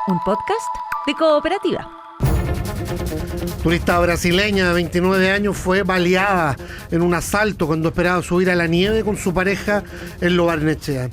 un podcast de Cooperativa. Turista brasileña de 29 años fue baleada en un asalto cuando esperaba subir a la nieve con su pareja en Lo Barnechea.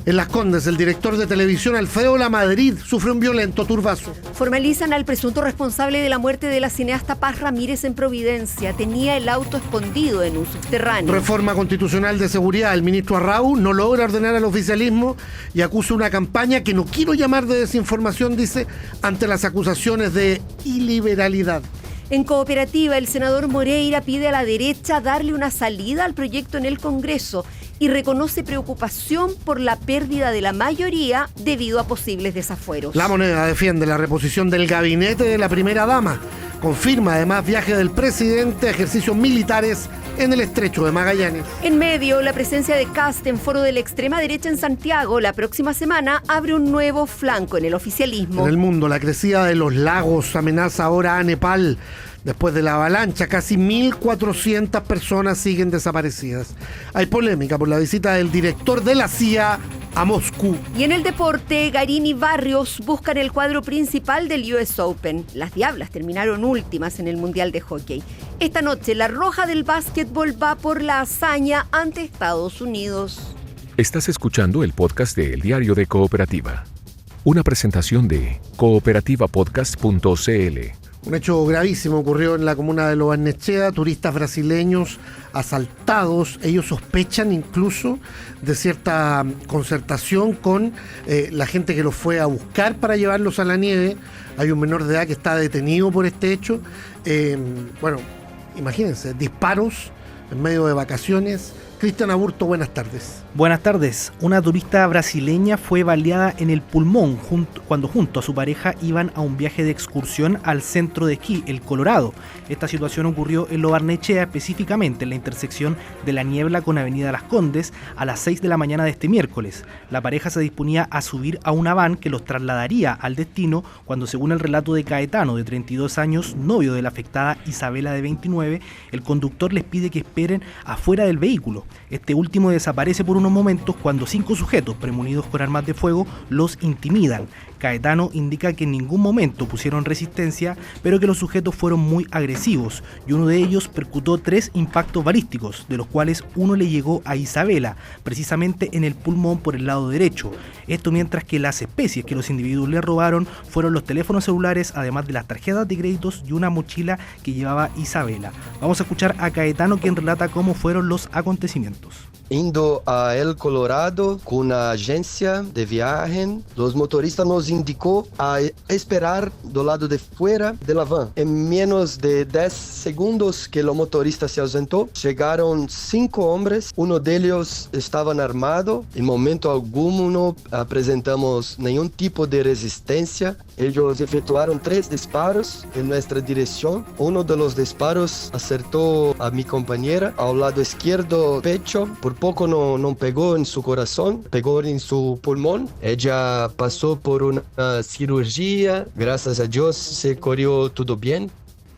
En Las Condes, el director de televisión Alfredo Lamadrid sufrió un violento turbazo. Formalizan al presunto responsable de la muerte de la cineasta Paz Ramírez en Providencia. Tenía el auto escondido en un subterráneo. Reforma constitucional de seguridad. El ministro Arrau no logra ordenar al oficialismo y acusa una campaña que no quiero llamar de desinformación, dice, ante las acusaciones de iliberalidad. En Cooperativa, el senador Moreira pide a la derecha darle una salida al proyecto en el Congreso y reconoce preocupación por la pérdida de la mayoría debido a posibles desafueros. La Moneda defiende la reposición del gabinete de la primera dama. Confirma además viaje del presidente a ejercicios militares en el estrecho de Magallanes. En medio, la presencia de Kast en foro de la extrema derecha en Santiago la próxima semana abre un nuevo flanco en el oficialismo. En el mundo, la crecida de los lagos amenaza ahora a Nepal. Después de la avalancha, casi 1.400 personas siguen desaparecidas. Hay polémica por la visita del director de la CIA a Moscú. Y en el deporte, Garín y Barrios buscan el cuadro principal del US Open. Las Diablas terminaron últimas en el Mundial de Hockey. Esta noche, la Roja del básquetbol va por la hazaña ante Estados Unidos. Estás escuchando el podcast de El Diario de Cooperativa. Una presentación de cooperativapodcast.cl. Un hecho gravísimo ocurrió en la comuna de Lo Barnechea. Turistas brasileños asaltados. Ellos sospechan incluso de cierta concertación con la gente que los fue a buscar para llevarlos a la nieve. Hay un menor de edad que está detenido por este hecho. Imagínense, disparos en medio de vacaciones. Cristian Aburto, buenas tardes. Buenas tardes. Una turista brasileña fue baleada en el pulmón cuando junto a su pareja iban a un viaje de excursión al centro de esquí, el Colorado. Esta situación ocurrió en Lo Barnechea, específicamente en la intersección de La Niebla con Avenida Las Condes, a las 6 de la mañana de este miércoles. La pareja se disponía a subir a una van que los trasladaría al destino cuando, según el relato de Caetano, de 32 años, novio de la afectada Isabela, de 29, el conductor les pide que esperen afuera del vehículo. Este último desaparece por unos momentos cuando 5 sujetos premunidos con armas de fuego los intimidan. Caetano indica que en ningún momento pusieron resistencia, pero que los sujetos fueron muy agresivos y uno de ellos percutó 3 impactos balísticos, de los cuales uno le llegó a Isabela, precisamente en el pulmón por el lado derecho. Esto mientras que las especies que los individuos le robaron fueron los teléfonos celulares, además de las tarjetas de créditos y una mochila que llevaba Isabela. Vamos a escuchar a Caetano, quien relata cómo fueron los acontecimientos. Indo a El Colorado con una agencia de viaje, los motoristas nos indicó a esperar do lado de fuera de la van. En menos de 10 segundos que el motorista se ausentó, llegaron 5 hombres, uno de ellos estaban armado. En momento alguno no presentamos ningún tipo de resistencia. Ellos efectuaron 3 disparos en nuestra dirección. Uno de los disparos acertó a mi compañera al lado izquierdo pecho. Por poco no pegó en su corazón, pegó en su pulmón. Ella pasó por una cirugía. Gracias a Dios se corrió todo bien.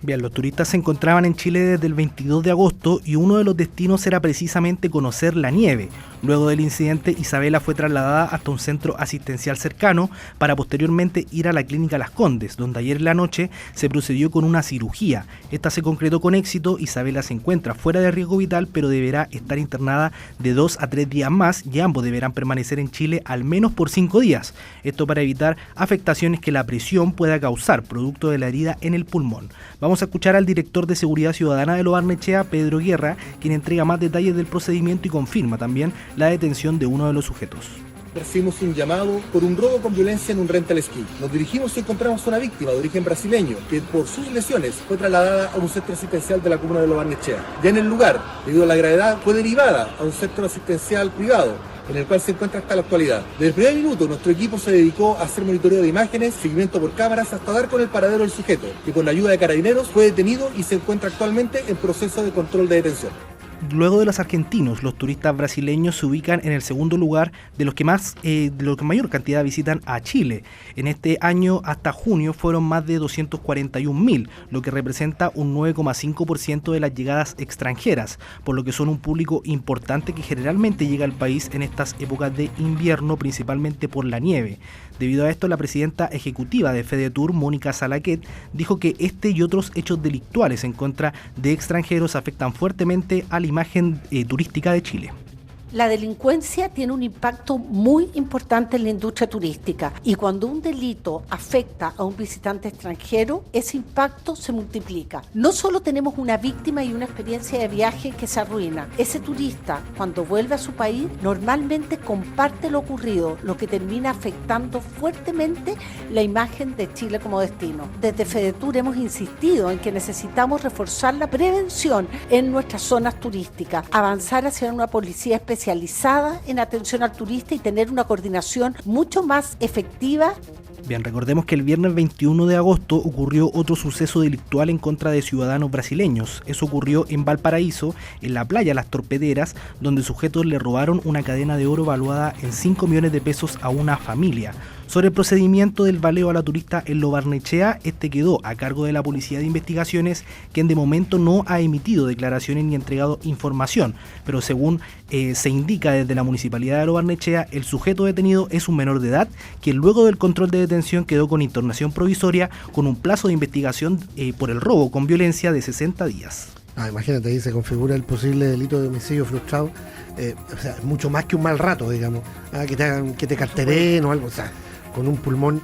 Bien, los turistas se encontraban en Chile desde el 22 de agosto y uno de los destinos era precisamente conocer la nieve. Luego del incidente, Isabela fue trasladada hasta un centro asistencial cercano para posteriormente ir a la clínica Las Condes, donde ayer en la noche se procedió con una cirugía. Esta se concretó con éxito. Isabela se encuentra fuera de riesgo vital, pero deberá estar internada de 2 a 3 días más y ambos deberán permanecer en Chile al menos por 5 días. Esto para evitar afectaciones que la presión pueda causar producto de la herida en el pulmón. Vamos a escuchar al director de Seguridad Ciudadana de Lo Barnechea, Pedro Guerra, quien entrega más detalles del procedimiento y confirma también la detención de uno de los sujetos. Recibimos un llamado por un robo con violencia en un rental ski. Nos dirigimos y encontramos a una víctima de origen brasileño que por sus lesiones fue trasladada a un centro asistencial de la comuna de Lo Barnechea. Ya en el lugar, debido a la gravedad, fue derivada a un centro asistencial privado, en el cual se encuentra hasta la actualidad. Desde el primer minuto, nuestro equipo se dedicó a hacer monitoreo de imágenes, seguimiento por cámaras, hasta dar con el paradero del sujeto, que con la ayuda de carabineros fue detenido y se encuentra actualmente en proceso de control de detención. Luego de los argentinos, los turistas brasileños se ubican en el segundo lugar de los que mayor cantidad visitan a Chile. En este año hasta junio fueron más de 241.000, lo que representa un 9,5% de las llegadas extranjeras, por lo que son un público importante que generalmente llega al país en estas épocas de invierno, principalmente por la nieve. Debido a esto, la presidenta ejecutiva de FEDETUR, Mónica Salaquet, dijo que este y otros hechos delictuales en contra de extranjeros afectan fuertemente a la imagen turística de Chile. La delincuencia tiene un impacto muy importante en la industria turística y cuando un delito afecta a un visitante extranjero, ese impacto se multiplica. No solo tenemos una víctima y una experiencia de viaje que se arruina, ese turista cuando vuelve a su país normalmente comparte lo ocurrido, lo que termina afectando fuertemente la imagen de Chile como destino. Desde FEDETUR hemos insistido en que necesitamos reforzar la prevención en nuestras zonas turísticas, avanzar hacia una policía especializada en atención al turista y tener una coordinación mucho más efectiva. Bien, recordemos que el viernes 21 de agosto ocurrió otro suceso delictual en contra de ciudadanos brasileños. Eso ocurrió en Valparaíso, en la playa Las Torpederas, donde sujetos le robaron una cadena de oro valuada en 5 millones de pesos a una familia. Sobre el procedimiento del baleo a la turista en Lo Barnechea, este quedó a cargo de la Policía de Investigaciones, quien de momento no ha emitido declaraciones ni entregado información, pero según se indica desde la Municipalidad de Lo Barnechea, el sujeto detenido es un menor de edad, quien luego del control de detención quedó con internación provisoria con un plazo de investigación por el robo con violencia de 60 días. Imagínate, ahí se configura el posible delito de homicidio frustrado, o sea, mucho más que un mal rato, digamos, que te carteren o algo, o sea, con un pulmón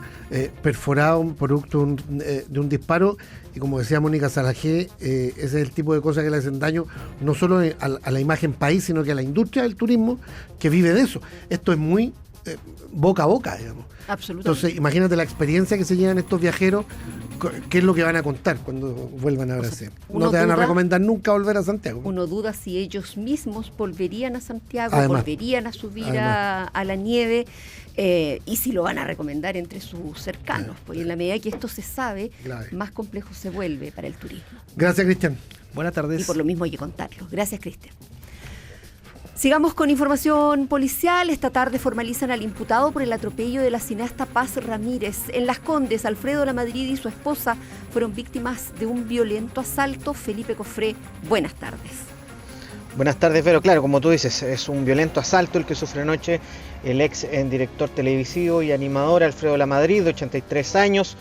perforado, producto de un disparo, y como decía Mónica Salajé, ese es el tipo de cosas que le hacen daño no solo a la imagen país, sino que a la industria del turismo que vive de eso. Esto es muy boca a boca, digamos. Absolutamente. Entonces, imagínate la experiencia que se llevan estos viajeros, qué es lo que van a contar cuando vuelvan a Brasil. No te van a recomendar nunca volver a Santiago. Uno duda si ellos mismos volverían a Santiago, Además, volverían a subir a la nieve, y si lo van a recomendar entre sus cercanos. Pues en la medida que esto se sabe, más complejo se vuelve para el turismo. Gracias, Cristian. Buenas tardes. Y por lo mismo hay que contarlo. Gracias, Cristian. Sigamos con información policial. Esta tarde formalizan al imputado por el atropello de la cineasta Paz Ramírez. En Las Condes, Alfredo Lamadrid y su esposa fueron víctimas de un violento asalto. Felipe Cofré, buenas tardes. Buenas tardes, Vero. Claro, como tú dices, es un violento asalto el que sufre anoche el ex director televisivo y animador Alfredo Lamadrid, de 83 años,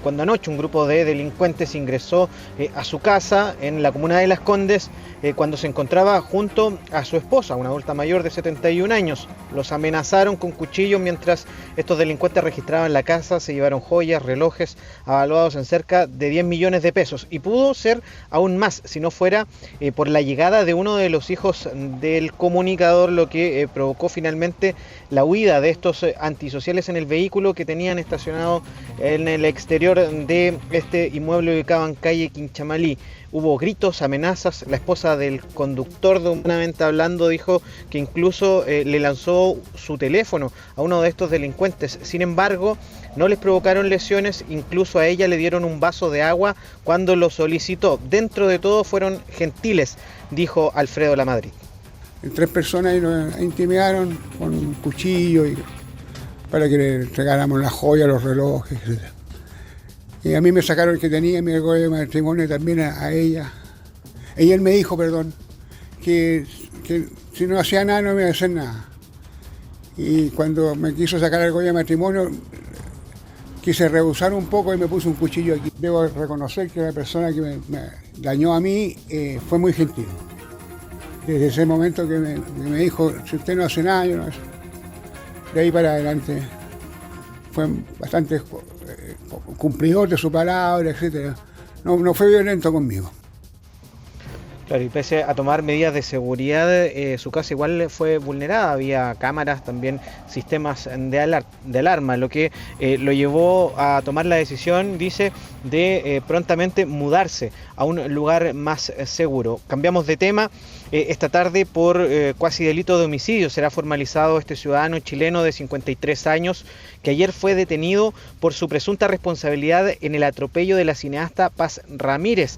cuando anoche un grupo de delincuentes ingresó a su casa en la comuna de Las Condes, cuando se encontraba junto a su esposa, una adulta mayor de 71 años. Los amenazaron con cuchillos mientras estos delincuentes registraban la casa, se llevaron joyas, relojes avaluados en cerca de 10 millones de pesos. Y pudo ser aún más si no fuera por la llegada de uno de los hijos del comunicador, lo que provocó finalmente la huida de estos antisociales en el vehículo que tenían estacionado en el exterior de este inmueble ubicado en calle Quinchamalí. Hubo gritos, amenazas. La esposa del conductor, humanamente hablando, dijo que incluso le lanzó su teléfono a uno de estos delincuentes. Sin embargo, no les provocaron lesiones, incluso a ella le dieron un vaso de agua cuando lo solicitó. Dentro de todo fueron gentiles, dijo Alfredo Lamadrid. 3 personas y nos intimidaron con un cuchillo para que le entregáramos las joyas, los relojes, etc. Y a mí me sacaron el que tenía, mi argolla de matrimonio, y también a ella. Y él me dijo, que si no hacía nada no me iba a hacer nada. Y cuando me quiso sacar el argolla de matrimonio, quise rehusar un poco y me puso un cuchillo aquí. Debo reconocer que la persona que me dañó a mí fue muy gentil. Desde ese momento que me dijo, si usted no hace nada, yo no hace. De ahí para adelante fue bastante cumplidor de su palabra, etc. No fue violento conmigo. Claro, y pese a tomar medidas de seguridad, su casa igual fue vulnerada. Había cámaras, también sistemas de alarma, lo que lo llevó a tomar la decisión, dice, de prontamente mudarse a un lugar más seguro. Cambiamos de tema. Esta tarde, por cuasi delito de homicidio, será formalizado este ciudadano chileno de 53 años que ayer fue detenido por su presunta responsabilidad en el atropello de la cineasta Paz Ramírez,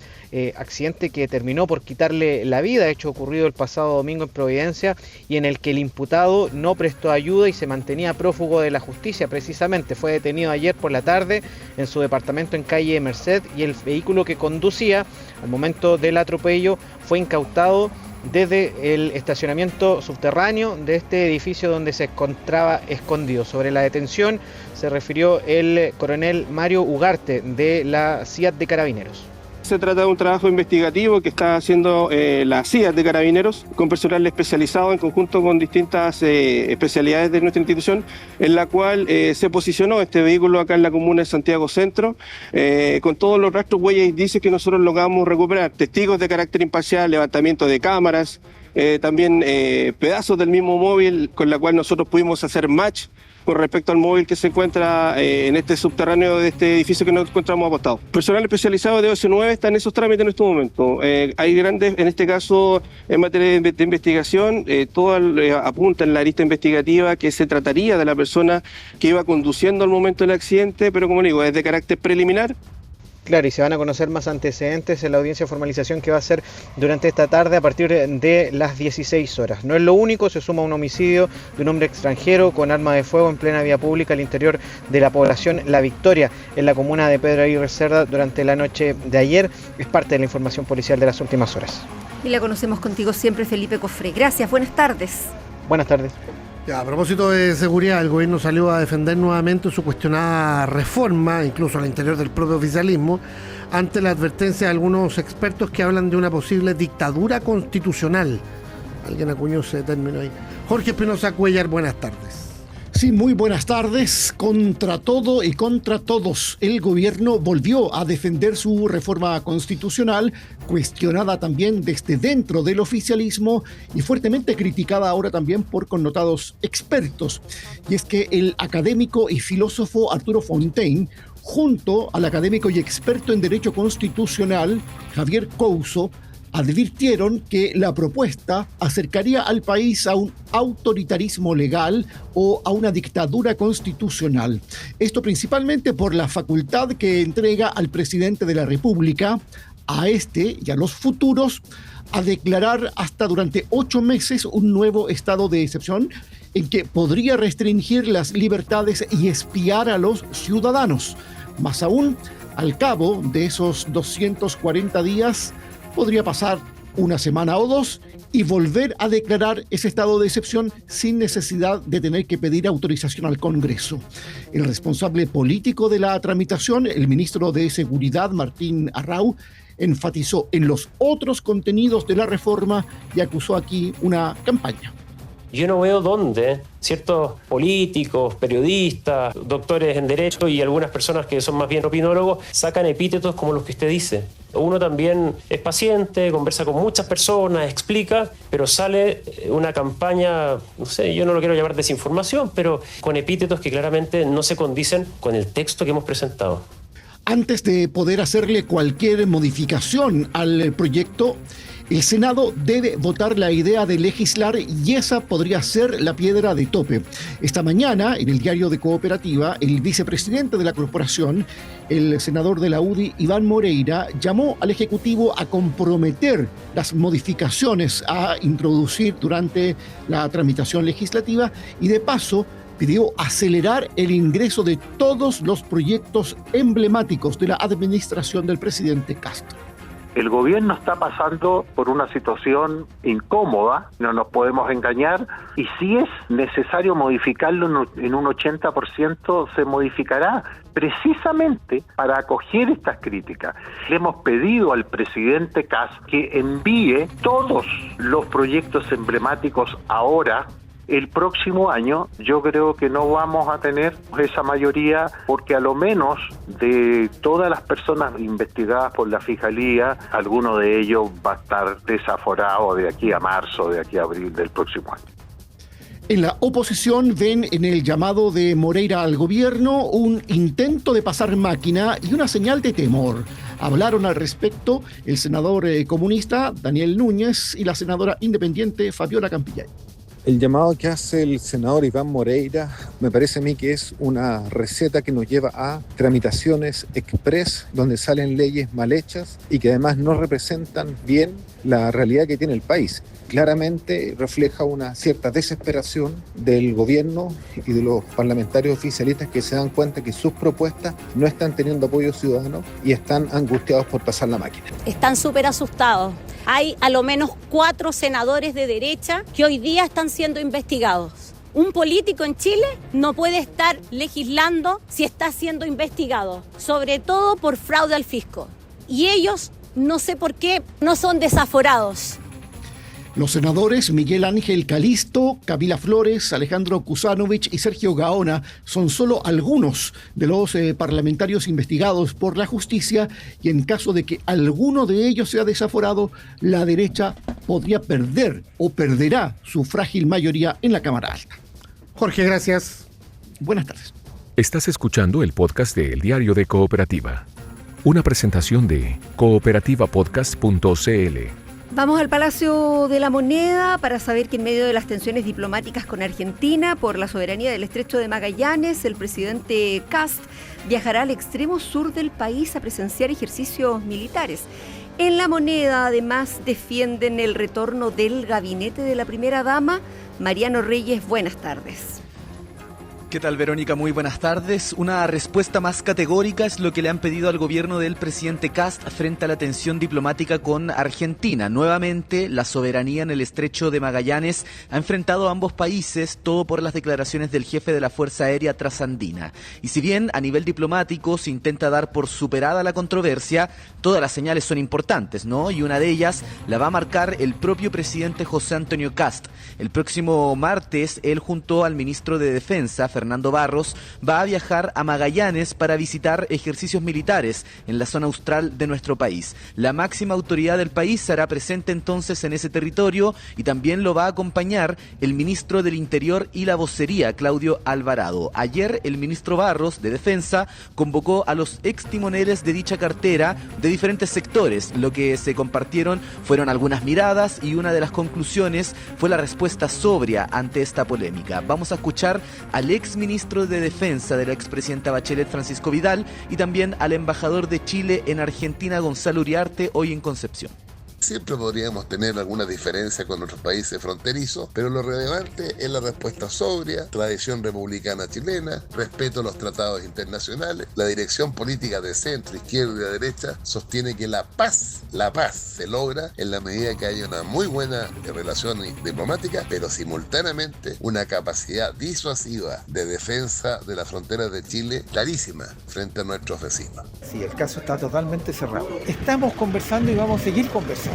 accidente que terminó por quitar quitarle la vida, hecho ocurrido el pasado domingo en Providencia, y en el que el imputado no prestó ayuda y se mantenía prófugo de la justicia. Precisamente fue detenido ayer por la tarde en su departamento en calle Merced, y el vehículo que conducía al momento del atropello fue incautado desde el estacionamiento subterráneo de este edificio donde se encontraba escondido. Sobre la detención se refirió el coronel Mario Ugarte de la CIAT de Carabineros. Se trata de un trabajo investigativo que está haciendo la CIAT de Carabineros con personal especializado en conjunto con distintas especialidades de nuestra institución, en la cual se posicionó este vehículo acá en la comuna de Santiago Centro, con todos los rastros, huellas y indicios que nosotros logramos recuperar, testigos de carácter imparcial, levantamiento de cámaras, también pedazos del mismo móvil con la cual nosotros pudimos hacer match con respecto al móvil que se encuentra en este subterráneo de este edificio que nos encontramos apostados. Personal especializado de OS9 está en esos trámites en este momento. Hay grandes, en este caso, en materia de investigación, todo apunta en la lista investigativa que se trataría de la persona que iba conduciendo al momento del accidente, pero como digo, es de carácter preliminar. Claro, y se van a conocer más antecedentes en la audiencia de formalización que va a ser durante esta tarde a partir de las 16 horas. No es lo único, se suma un homicidio de un hombre extranjero con arma de fuego en plena vía pública al interior de la población La Victoria, en la comuna de Pedro Aguirre Cerda, durante la noche de ayer. Es parte de la información policial de las últimas horas. Y la conocemos contigo siempre, Felipe Cofré. Gracias, buenas tardes. Buenas tardes. Ya, a propósito de seguridad, el gobierno salió a defender nuevamente su cuestionada reforma, incluso al interior del propio oficialismo, ante la advertencia de algunos expertos que hablan de una posible dictadura constitucional. Alguien acuñó ese término ahí. Jorge Espinosa Cuellar, buenas tardes. Sí, muy buenas tardes. Contra todo y contra todos, el gobierno volvió a defender su reforma constitucional, cuestionada también desde dentro del oficialismo y fuertemente criticada ahora también por connotados expertos. Y es que el académico y filósofo Arturo Fontaine, junto al académico y experto en Derecho Constitucional Javier Couso, advirtieron que la propuesta acercaría al país a un autoritarismo legal o a una dictadura constitucional. Esto principalmente por la facultad que entrega al presidente de la República, a este y a los futuros, a declarar hasta durante 8 meses un nuevo estado de excepción en que podría restringir las libertades y espiar a los ciudadanos. Más aún, al cabo de esos 240 días, podría pasar una semana o dos y volver a declarar ese estado de excepción sin necesidad de tener que pedir autorización al Congreso. El responsable político de la tramitación, el ministro de Seguridad, Martín Arrau, enfatizó en los otros contenidos de la reforma y acusó aquí una campaña. Yo no veo dónde ciertos políticos, periodistas, doctores en Derecho y algunas personas que son más bien opinólogos sacan epítetos como los que usted dice. Uno también es paciente, conversa con muchas personas, explica, pero sale una campaña, no sé, yo no lo quiero llamar desinformación, pero con epítetos que claramente no se condicen con el texto que hemos presentado. Antes de poder hacerle cualquier modificación al proyecto, el Senado debe votar la idea de legislar y esa podría ser la piedra de tope. Esta mañana, en el diario de Cooperativa, el vicepresidente de la corporación, el senador de la UDI, Iván Moreira, llamó al Ejecutivo a comprometer las modificaciones a introducir durante la tramitación legislativa y de paso pidió acelerar el ingreso de todos los proyectos emblemáticos de la administración del presidente Castro. El gobierno está pasando por una situación incómoda, no nos podemos engañar, y si es necesario modificarlo en un 80%, se modificará precisamente para acoger estas críticas. Le hemos pedido al presidente Kast que envíe todos los proyectos emblemáticos ahora. El próximo año yo creo que no vamos a tener esa mayoría porque a lo menos de todas las personas investigadas por la Fiscalía, alguno de ellos va a estar desaforado de aquí a marzo, de aquí a abril del próximo año. En la oposición ven en el llamado de Moreira al gobierno un intento de pasar máquina y una señal de temor. Hablaron al respecto el senador comunista Daniel Núñez y la senadora independiente Fabiola Campillay. El llamado que hace el senador Iván Moreira me parece a mí que es una receta que nos lleva a tramitaciones express donde salen leyes mal hechas y que además no representan bien la realidad que tiene el país. Claramente refleja una cierta desesperación del gobierno y de los parlamentarios oficialistas que se dan cuenta que sus propuestas no están teniendo apoyo ciudadano y están angustiados por pasar la máquina. Están súper asustados. Hay a lo menos 4 senadores de derecha que hoy día están siendo investigados. Un político en Chile no puede estar legislando si está siendo investigado, sobre todo por fraude al fisco. Y ellos, no sé por qué, no son desaforados. Los senadores Miguel Ángel Calisto, Camila Flores, Alejandro Kuzanovich y Sergio Gaona son solo algunos de los parlamentarios investigados por la justicia, y en caso de que alguno de ellos sea desaforado, la derecha podría perder o perderá su frágil mayoría en la Cámara Alta. Jorge, gracias. Buenas tardes. Estás escuchando el podcast de El Diario de Cooperativa. Una presentación de cooperativapodcast.cl. Vamos al Palacio de la Moneda para saber que en medio de las tensiones diplomáticas con Argentina por la soberanía del Estrecho de Magallanes, el presidente Kast viajará al extremo sur del país a presenciar ejercicios militares. En la Moneda, además, defienden el retorno del gabinete de la primera dama. Mariano Reyes, buenas tardes. ¿Qué tal, Verónica? Muy buenas tardes. Una respuesta más categórica es lo que le han pedido al gobierno del presidente Kast frente a la tensión diplomática con Argentina. Nuevamente, la soberanía en el Estrecho de Magallanes ha enfrentado a ambos países, todo por las declaraciones del jefe de la Fuerza Aérea Trasandina. Y si bien a nivel diplomático se intenta dar por superada la controversia, todas las señales son importantes, ¿no? Y una de ellas la va a marcar el propio presidente José Antonio Kast. El próximo martes, él junto al ministro de Defensa, Fernando Barros, va a viajar a Magallanes para visitar ejercicios militares en la zona austral de nuestro país. La máxima autoridad del país será presente entonces en ese territorio y también lo va a acompañar el ministro del Interior y la Vocería, Claudio Alvarado. Ayer el ministro Barros, de Defensa, convocó a los extimoneles de dicha cartera de diferentes sectores. Lo que se compartieron fueron algunas miradas y una de las conclusiones fue la respuesta sobria ante esta polémica. Vamos a escuchar al exministro de Defensa de la expresidenta Bachelet, Francisco Vidal, y también al embajador de Chile en Argentina, Gonzalo Uriarte, hoy en Concepción. Siempre podríamos tener alguna diferencia con nuestros países fronterizos, pero lo relevante es la respuesta sobria, tradición republicana chilena, respeto a los tratados internacionales. La dirección política de centro, izquierda y de derecha sostiene que la paz se logra en la medida que haya una muy buena relación diplomática, pero simultáneamente una capacidad disuasiva de defensa de las fronteras de Chile clarísima frente a nuestros vecinos. Sí, el caso está totalmente cerrado. Estamos conversando y vamos a seguir conversando.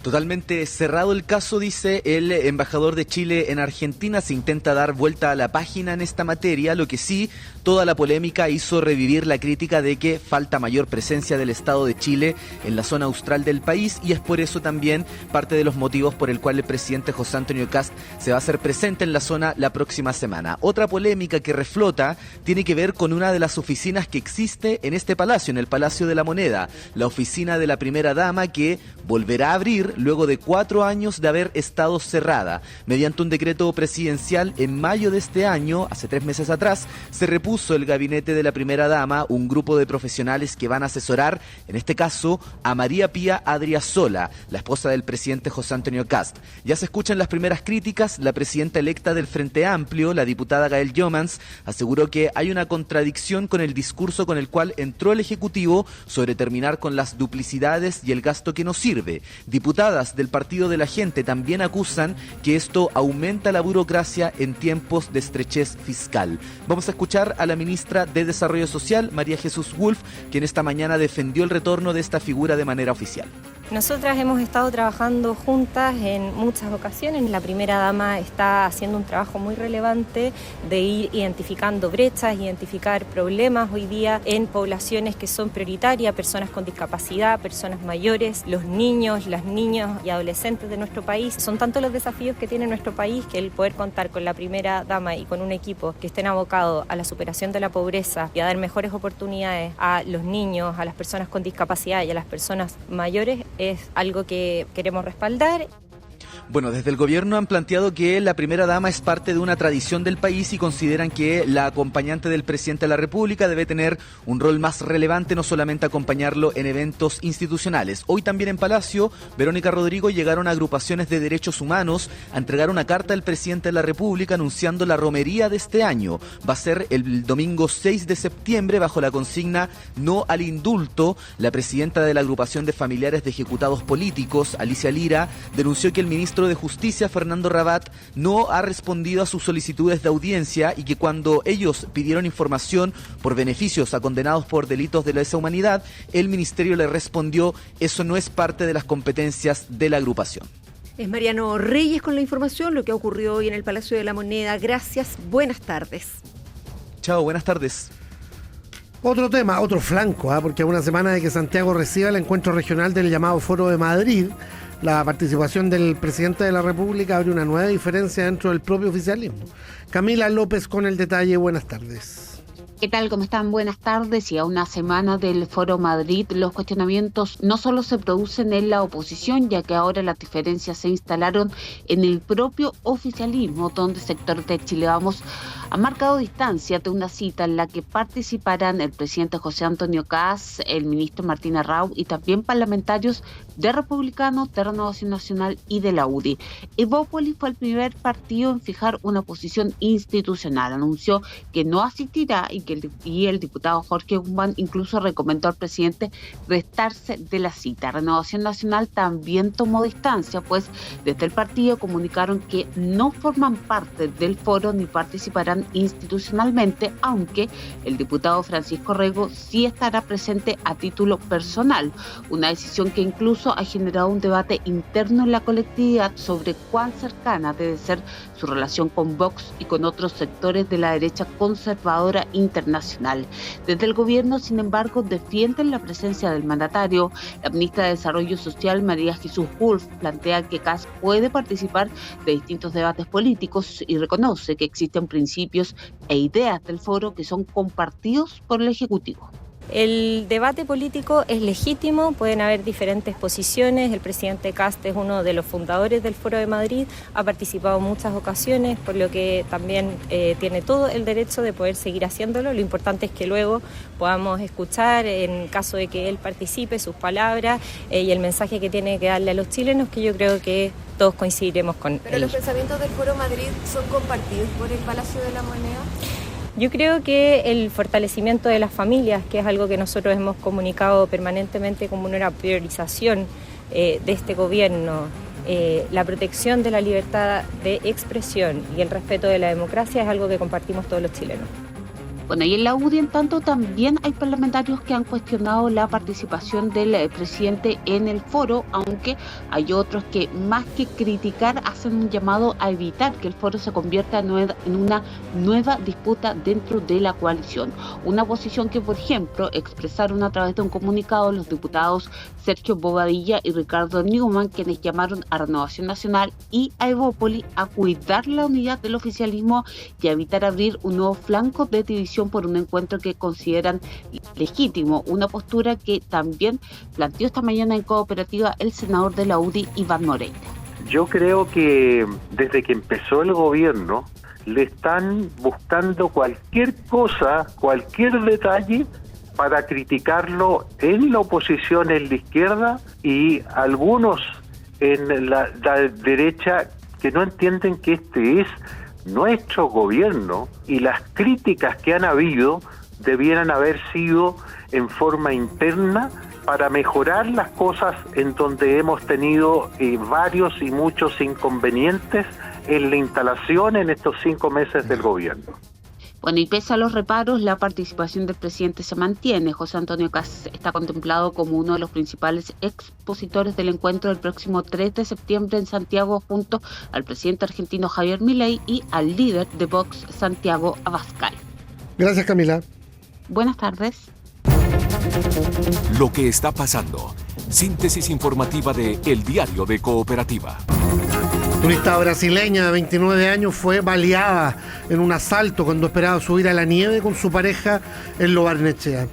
Totalmente cerrado el caso, dice el embajador de Chile en Argentina. Se intenta dar vuelta a la página en esta materia, lo que sí, toda la polémica hizo revivir la crítica de que falta mayor presencia del Estado de Chile en la zona austral del país, y es por eso también parte de los motivos por el cual el presidente José Antonio Kast se va a hacer presente en la zona la próxima semana. Otra polémica que reflota tiene que ver con una de las oficinas que existe en este palacio, en el Palacio de la Moneda, la oficina de la primera dama, que volverá a abrir luego de 4 años de haber estado cerrada. Mediante un decreto presidencial en mayo de este año, hace 3 meses atrás, se repuso el gabinete de la primera dama, un grupo de profesionales que van a asesorar, en este caso, a María Pía Adriasola, la esposa del presidente José Antonio Kast. Ya se escuchan las primeras críticas. La presidenta electa del Frente Amplio, la diputada Gael Jomans, aseguró que hay una contradicción con el discurso con el cual entró el Ejecutivo sobre terminar con las duplicidades y el gasto que no sirve. Diputadas del Partido de la Gente también acusan que esto aumenta la burocracia en tiempos de estrechez fiscal. Vamos a escuchar a la ministra de Desarrollo Social, María Jesús Wolf, quien esta mañana defendió el retorno de esta figura de manera oficial. Nosotras hemos estado trabajando juntas en muchas ocasiones. La primera dama está haciendo un trabajo muy relevante de ir identificando brechas, identificar problemas hoy día en poblaciones que son prioritarias, personas con discapacidad, personas mayores, los niños, las niñas y adolescentes de nuestro país. Son tantos los desafíos que tiene nuestro país que el poder contar con la primera dama y con un equipo que estén abocados a la superación de la pobreza y a dar mejores oportunidades a los niños, a las personas con discapacidad y a las personas mayores es algo que queremos respaldar. Bueno, desde el gobierno han planteado que la primera dama es parte de una tradición del país y consideran que la acompañante del presidente de la República debe tener un rol más relevante, no solamente acompañarlo en eventos institucionales. Hoy también en Palacio, Verónica Rodrigo, llegaron a agrupaciones de derechos humanos a entregar una carta al presidente de la República anunciando la romería de este año. Va a ser el domingo 6 de septiembre bajo la consigna No al indulto. La presidenta de la agrupación de familiares de ejecutados políticos, Alicia Lira, denunció que el ministro de Justicia, Fernando Rabat, no ha respondido a sus solicitudes de audiencia y que cuando ellos pidieron información por beneficios a condenados por delitos de lesa humanidad, el ministerio le respondió: eso no es parte de las competencias de la agrupación. Es Mariano Reyes con la información, lo que ha ocurrido hoy en el Palacio de la Moneda. Gracias, buenas tardes. Chao, buenas tardes. Otro tema, otro flanco, porque a una semana de que Santiago reciba el encuentro regional del llamado Foro de Madrid, la participación del presidente de la República abre una nueva diferencia dentro del propio oficialismo. Camila López con el detalle, buenas tardes. ¿Qué tal? ¿Cómo están? Buenas tardes. Y a una semana del Foro Madrid, los cuestionamientos no solo se producen en la oposición, ya que ahora las diferencias se instalaron en el propio oficialismo, donde sectores de Chile Vamos han marcado distancia de una cita en la que participarán el presidente José Antonio Kast, el ministro Martín Arrau y también parlamentarios de Republicanos, de Renovación Nacional y de la UDI. Evópolis fue el primer partido en fijar una posición institucional. Anunció que no asistirá y el diputado Jorge Guzmán incluso recomendó al presidente restarse de la cita. Renovación Nacional también tomó distancia, pues desde el partido comunicaron que no forman parte del foro ni participarán institucionalmente, aunque el diputado Francisco Rego sí estará presente a título personal, una decisión que incluso ha generado un debate interno en la colectividad sobre cuán cercana debe ser su relación con Vox y con otros sectores de la derecha conservadora internacional. Desde el gobierno, sin embargo, defienden la presencia del mandatario. La ministra de Desarrollo Social, María Jesús Wolf, plantea que Kast puede participar de distintos debates políticos y reconoce que existen principios e ideas del foro que son compartidos por el Ejecutivo. El debate político es legítimo, pueden haber diferentes posiciones. El presidente Kast es uno de los fundadores del Foro de Madrid, ha participado en muchas ocasiones, por lo que también tiene todo el derecho de poder seguir haciéndolo. Lo importante es que luego podamos escuchar, en caso de que él participe, sus palabras y el mensaje que tiene que darle a los chilenos, que yo creo que todos coincidiremos con él. ¿Pero los pensamientos del Foro Madrid son compartidos por el Palacio de la Moneda? Yo creo que el fortalecimiento de las familias, que es algo que nosotros hemos comunicado permanentemente como una priorización de este gobierno, la protección de la libertad de expresión y el respeto de la democracia es algo que compartimos todos los chilenos. Bueno, y en la UDI, en tanto, también hay parlamentarios que han cuestionado la participación del presidente en el foro, aunque hay otros que, más que criticar, hacen un llamado a evitar que el foro se convierta en una nueva disputa dentro de la coalición. Una posición que, por ejemplo, expresaron a través de un comunicado los diputados Sergio Bobadilla y Ricardo Newman, quienes llamaron a Renovación Nacional y a Evópolis a cuidar la unidad del oficialismo y a evitar abrir un nuevo flanco de división por un encuentro que consideran legítimo, una postura que también planteó esta mañana en Cooperativa el senador de la UDI, Iván Moreira. Yo creo que desde que empezó el gobierno le están buscando cualquier cosa, cualquier detalle para criticarlo en la oposición, en la izquierda, y algunos en la derecha que no entienden que este es nuestro gobierno y las críticas que han habido debieran haber sido en forma interna para mejorar las cosas en donde hemos tenido varios y muchos inconvenientes en la instalación en estos 5 meses del gobierno. Bueno, y pese a los reparos, la participación del presidente se mantiene. José Antonio Kast está contemplado como uno de los principales expositores del encuentro del próximo 3 de septiembre en Santiago, junto al presidente argentino Javier Milei y al líder de Vox, Santiago Abascal. Gracias, Camila. Buenas tardes. Lo que está pasando. Síntesis informativa de El Diario de Cooperativa. Turista brasileña de 29 años fue baleada en un asalto cuando esperaba subir a la nieve con su pareja en Lo Barnechea.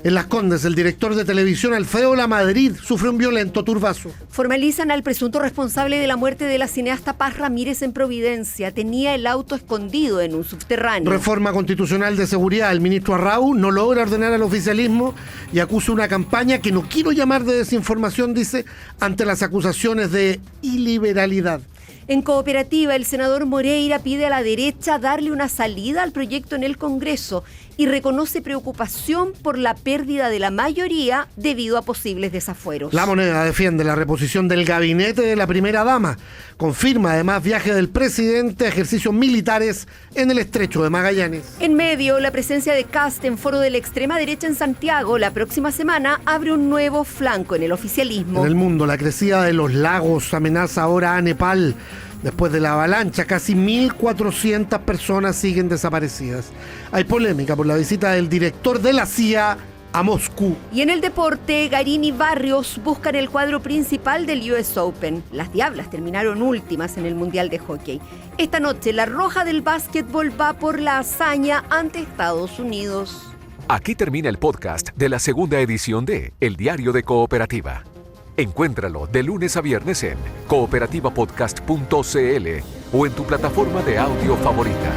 En Las Condes, el director de televisión Alfredo Lamadrid sufre un violento turbazo. Formalizan al presunto responsable de la muerte de la cineasta Paz Ramírez en Providencia. Tenía el auto escondido en un subterráneo. Reforma constitucional de seguridad. El ministro Arrau no logra ordenar al oficialismo y acusa una campaña que no quiero llamar de desinformación, dice, ante las acusaciones de iliberalidad. En Cooperativa, el senador Moreira pide a la derecha darle una salida al proyecto en el Congreso y reconoce preocupación por la pérdida de la mayoría debido a posibles desafueros. La Moneda defiende la reposición del gabinete de la primera dama. Confirma además viaje del presidente a ejercicios militares en el Estrecho de Magallanes. En medio, la presencia de Kast en foro de la extrema derecha en Santiago la próxima semana abre un nuevo flanco en el oficialismo. En el mundo, la crecida de los lagos amenaza ahora a Nepal. Después de la avalancha, casi 1.400 personas siguen desaparecidas. Hay polémica por la visita del director de la CIA a Moscú. Y en el deporte, Garín y Barrios buscan el cuadro principal del US Open. Las Diablas terminaron últimas en el Mundial de Hockey. Esta noche, la Roja del básquetbol va por la hazaña ante Estados Unidos. Aquí termina el podcast de la segunda edición de El Diario de Cooperativa. Encuéntralo de lunes a viernes en cooperativapodcast.cl o en tu plataforma de audio favorita.